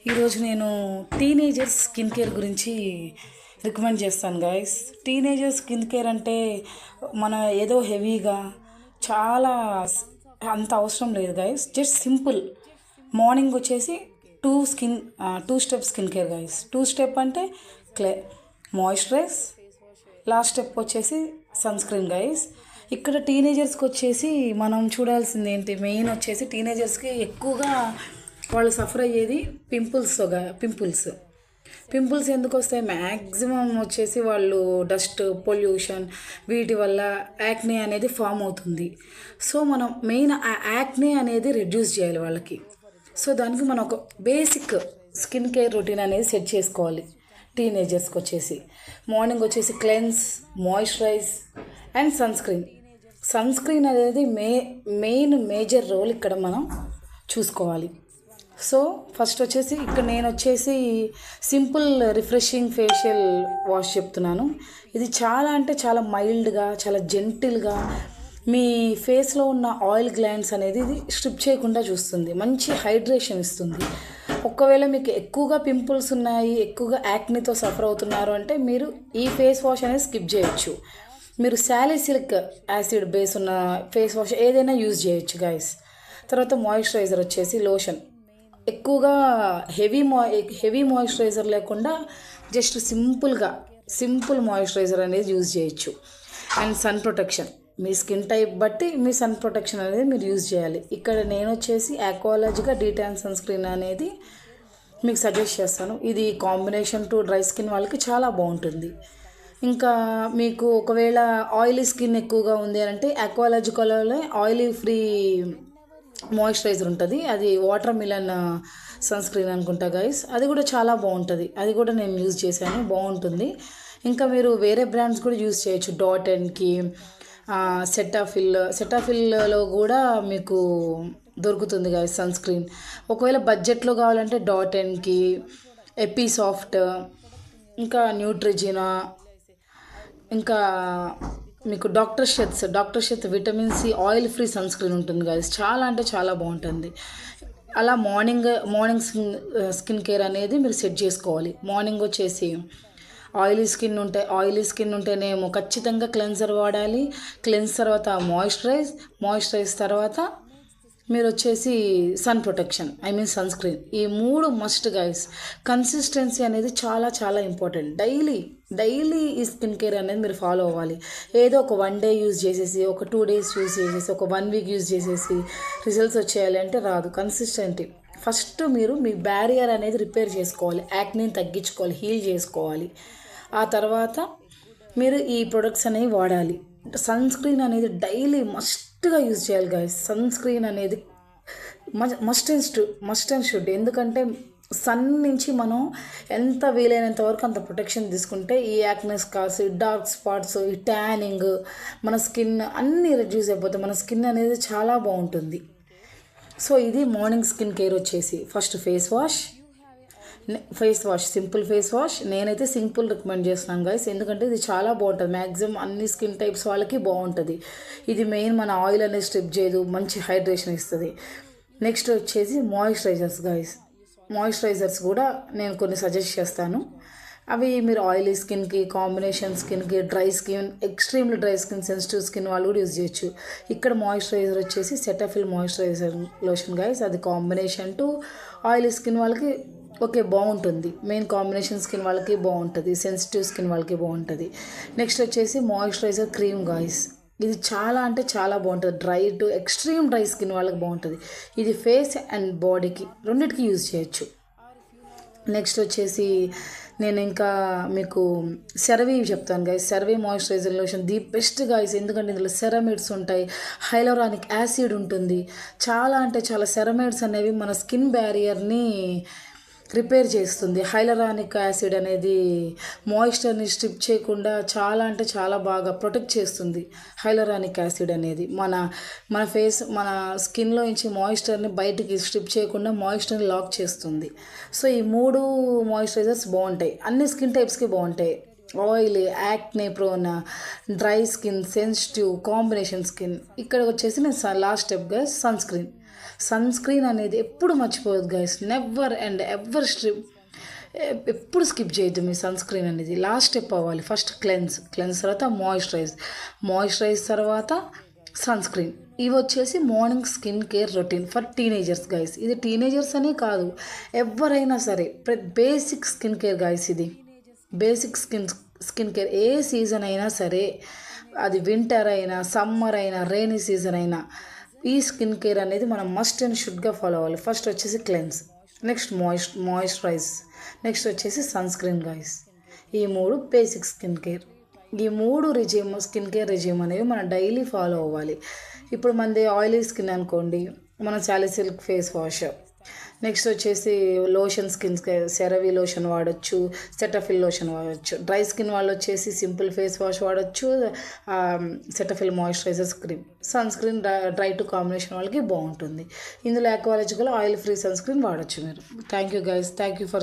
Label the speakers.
Speaker 1: ఈరోజు నేను teenagers skin care గురించి రికమెండ్ చేస్తాను గైస్. టీనేజర్స్ స్కిన్ కేర్ అంటే మన ఏదో హెవీగా చాలా అంత అవసరం లేదు గైస్. జస్ట్ సింపుల్ మార్నింగ్ వచ్చేసి two step skin care guys. Two step అంటే మాయిశ్చరైజ్, లాస్ట్ స్టెప్ వచ్చేసి సన్ స్క్రీన్ గైస్. ఇక్కడ టీనేజర్స్కి వచ్చేసి మనం చూడాల్సింది ఏంటి, మెయిన్ వచ్చేసి టీనేజర్స్కి ఎక్కువగా వాళ్ళు సఫర్ అయ్యేది పింపుల్స్ ఎందుకు వస్తాయి? మ్యాక్సిమం వచ్చేసి వాళ్ళు డస్ట్ పొల్యూషన్ వీటి వల్ల యాక్నే అనేది ఫామ్ అవుతుంది. సో మనం మెయిన్ ఆ యాక్నే అనేది రెడ్యూస్ చేయాలి వాళ్ళకి. సో దానికి మనం ఒక బేసిక్ స్కిన్ కేర్ రొటీన్ అనేది సెట్ చేసుకోవాలి. టీనేజర్స్కి వచ్చేసి మార్నింగ్ వచ్చేసి cleanse, moisturize and sunscreen అనేది మేజర్ రోల్ ఇక్కడ మనం చూసుకోవాలి. సో ఫస్ట్ వచ్చేసి ఇక్కడ నేను వచ్చేసి సింపుల్ రిఫ్రెషింగ్ ఫేషియల్ వాష్ చెప్తున్నాను. ఇది చాలా అంటే చాలా మైల్డ్గా, చాలా జెంటిల్గా మీ ఫేస్లో ఉన్న ఆయిల్ గ్లాండ్స్ అనేది ఇది స్ట్రిప్ చేయకుండా చూస్తుంది, మంచి హైడ్రేషన్ ఇస్తుంది. ఒకవేళ మీకు ఎక్కువగా పింపుల్స్ ఉన్నాయి, ఎక్కువగా యాక్నీతో సఫర్ అవుతున్నారు అంటే మీరు ఈ ఫేస్ వాష్ అనేది స్కిప్ చేయొచ్చు. మీరు సాలిసిలిక్ యాసిడ్ బేస్ ఉన్న ఫేస్ వాష్ ఏదైనా యూజ్ చేయొచ్చు గైస్. తర్వాత మాయిశ్చరైజర్ వచ్చేసి లోషన్, ఎక్కువగా హెవీ మాయిశ్చరైజర్ లేకుండా జస్ట్ సింపుల్ మాయిశ్చరైజర్ అనేది యూజ్ చేయొచ్చు. అండ్ సన్ ప్రొటెక్షన్, మీ స్కిన్ టైప్ బట్టి మీ సన్ ప్రొటెక్షన్ అనేది మీరు యూజ్ చేయాలి. ఇక్కడ నేను వచ్చేసి ఆక్వాలజికా డీటాన్ సన్ స్క్రీన్ అనేది మీకు సజెస్ట్ చేస్తాను. ఇది కాంబినేషన్ టు డ్రై స్కిన్ వాళ్ళకి చాలా బాగుంటుంది. ఇంకా మీకు ఒకవేళ ఆయిలీ స్కిన్ ఎక్కువగా ఉంది అంటే ఆక్వాలజికాలో ఆయిలీ ఫ్రీ మాయిశ్చరైజర్ ఉంటుంది, అది వాటర్ మిలన్ సన్ స్క్రీన్ అనుకుంటా గైస్. అది కూడా చాలా బాగుంటుంది, అది కూడా నేను యూజ్ చేశాను, బాగుంటుంది. ఇంకా మీరు వేరే బ్రాండ్స్ కూడా యూజ్ చేయొచ్చు. డాట్&కి, సెటాఫిల్లో కూడా మీకు దొరుకుతుంది గైస్ సన్ స్క్రీన్. ఒకవేళ బడ్జెట్లో కావాలంటే డాట్&కి, ఎపిసాఫ్ట్, ఇంకా న్యూట్రిజినా, ఇంకా మీకు doctor Sheth vitamin C oil free sunscreen ఉంటుంది గైస్, చాలా అంటే చాలా బాగుంటుంది. అలా మార్నింగ్ స్కిన్ కేర్ అనేది మీరు సెట్ చేసుకోవాలి. మార్నింగ్ వచ్చేసి ఆయిలీ స్కిన్ ఉంటేనేమో ఖచ్చితంగా క్లెన్జర్ వాడాలి. క్లెన్స్ తర్వాత మాయిశ్చరైజ్ తర్వాత మీరు వచ్చేసి సన్ ప్రొటెక్షన్ సన్ స్క్రీన్. ఈ 3 మస్ట్ గైస్. కన్సిస్టెన్సీ అనేది చాలా చాలా ఇంపార్టెంట్. డైలీ ఈ స్కిన్ కేర్ అనేది మీరు ఫాలో అవ్వాలి. ఏదో ఒక 1 డే యూజ్ చేసేసి, ఒక 2 డేస్ యూజ్ చేసేసి, ఒక 1 వీక్ యూజ్ చేసేసి రిజల్ట్స్ వచ్చేయాలి అంటే రాదు. కన్సిస్టెంట్ ఫస్ట్ మీరు మీ బ్యారియర్ అనేది రిపేర్ చేసుకోవాలి, యాక్నీని తగ్గించుకోవాలి, హీల్ చేసుకోవాలి. ఆ తర్వాత మీరు ఈ ప్రొడక్ట్స్ అనేవి వాడాలి. సన్ స్క్రీన్ అనేది డైలీ మస్ట్గా యూజ్ చేయాలి గైస్. సన్ స్క్రీన్ అనేది మస్ట్ అండ్ షుడ్. ఎందుకంటే సన్ నుంచి మనం ఎంత వీలైనంత వరకు అంత ప్రొటెక్షన్ తీసుకుంటే ఈ యాక్నే స్కార్స్, డార్క్ స్పాట్స్, ఈ ట్యానింగ్, మన స్కిన్ అన్నీ రెడ్యూస్ అయిపోతాయి. మన స్కిన్ అనేది చాలా బాగుంటుంది. సో ఇది మార్నింగ్ స్కిన్ కేర్ వచ్చేసి ఫస్ట్ సింపుల్ ఫేస్ వాష్. నేనైతే సింపుల్ రికమెండ్ చేస్తున్నాను గైస్, ఎందుకంటే ఇది చాలా బాగుంటుంది. మ్యాక్సిమం అన్ని స్కిన్ టైప్స్ వాళ్ళకి బాగుంటుంది. ఇది మెయిన్ మన ఆయిల్ అనేది స్ట్రిప్ చేయదు, మంచి హైడ్రేషన్ ఇస్తుంది. నెక్స్ట్ వచ్చేసి మాయిశ్చరైజర్స్ గైస్. మాయిశ్చరైజర్స్ కూడా నేను కొన్ని సజెస్ట్ చేస్తాను. అవి మీరు ఆయిలీ స్కిన్కి, కాంబినేషన్ స్కిన్కి, dry skin, extremely dry skin, sensitive skin వాళ్ళు కూడా యూజ్ చేయొచ్చు. ఇక్కడ మాయిశ్చరైజర్ వచ్చేసి సెటాఫిల్ మాయిశ్చరైజర్ లోషన్ గైస్. అది కాంబినేషన్ టు ఆయిలీ స్కిన్ వాళ్ళకి ఓకే బాగుంటుంది. మెయిన్ కాంబినేషన్ స్కిన్ వాళ్ళకి బాగుంటుంది, సెన్సిటివ్ స్కిన్ వాళ్ళకి బాగుంటుంది. నెక్స్ట్ వచ్చేసి మాయిశ్చరైజర్ క్రీమ్ గాయ్స్. ఇది చాలా అంటే చాలా బాగుంటుంది. Dry to extreme dry skin వాళ్ళకి బాగుంటుంది. ఇది ఫేస్ అండ్ బాడీకి రెండింటికి యూజ్ చేయొచ్చు. నెక్స్ట్ వచ్చేసి నేను ఇంకా మీకు సెరవీ చెప్తాను guys. CeraVe moisturiser lotion the best guys. ఎందుకంటే ఇందులో సెరమైడ్స్ ఉంటాయి, హైలోరానిక్ యాసిడ్ ఉంటుంది. చాలా అంటే చాలా సెరమైడ్స్ అనేవి మన స్కిన్ బ్యారియర్ని రిపేర్ చేస్తుంది. హైలరానిక్ యాసిడ్ అనేది మాయిశ్చర్ని స్ట్రిప్ చేయకుండా చాలా అంటే చాలా బాగా ప్రొటెక్ట్ చేస్తుంది. హైలరానిక్ యాసిడ్ అనేది మన మన స్కిన్లో నుంచి మాయిశ్చర్ని బయటికి స్ట్రిప్ చేయకుండా మాయిశ్చర్ని లాక్ చేస్తుంది. సో ఈ 3 మాయిశ్చరైజర్స్ బాగుంటాయి, అన్ని స్కిన్ టైప్స్కి బాగుంటాయి. Oil, acne prone, dry skin, sensitive, combination skin. ఇక్కడ వచ్చేసి నేను లాస్ట్ స్టెప్గా సన్ స్క్రీన్. సన్ స్క్రీన్ అనేది ఎప్పుడు మర్చిపోవద్దు గైస్, నెవర్ అండ్ ఎవర్ ఎప్పుడు స్కిప్ చేయొద్దు మీ సన్ స్క్రీన్ అనేది. లాస్ట్ స్టెప్ అవ్వాలి. ఫస్ట్ క్లెన్స్ తర్వాత మాయిశ్చరైజ్ తర్వాత సన్ స్క్రీన్. ఇవి వచ్చేసి morning skin care routine for teenagers guys. ఇది టీనేజర్స్ అనే కాదు, ఎవరైనా సరే బేసిక్ స్కిన్ కేర్ గైస్. ఇది బేసిక్ స్కిన్ కేర్ ఏ సీజన్ అయినా సరే, అది వింటర్ అయినా సమ్మర్ అయినా రెయినీ సీజన్ అయినా, ఈ స్కిన్ కేర్ అనేది మనం మస్ట్ అండ్ షుడ్గా ఫాలో అవ్వాలి. ఫస్ట్ వచ్చేసి క్లెన్స్, నెక్స్ట్ మాయిశ్చరైజ్, నెక్స్ట్ వచ్చేసి సన్ స్క్రీన్ గైస్. ఈ 3 బేసిక్ స్కిన్ కేర్. ఈ 3 స్కిన్ కేర్ రెజ్యూమ్ అనేవి మనం డైలీ ఫాలో అవ్వాలి. ఇప్పుడు మనది ఆయిలీ స్కిన్ అనుకోండి, మనం సాలిసిలిక్ ఫేస్ వాష్, నెక్స్ట్ వచ్చేసి లోషన్, సెరవీ లోషన్ వాడచ్చు, సెటఫిల్ లోషన్ వాడచ్చు. డ్రై స్కిన్ వాళ్ళు వచ్చేసి సింపుల్ ఫేస్ వాష్ వాడచ్చు, Cetaphil moisturisers cream. Sunscreen dry to combination వాళ్ళకి బాగుంటుంది. ఇందులో Aqualogica oil free sunscreen వాడచ్చు మీరు. Thank you guys, thank you for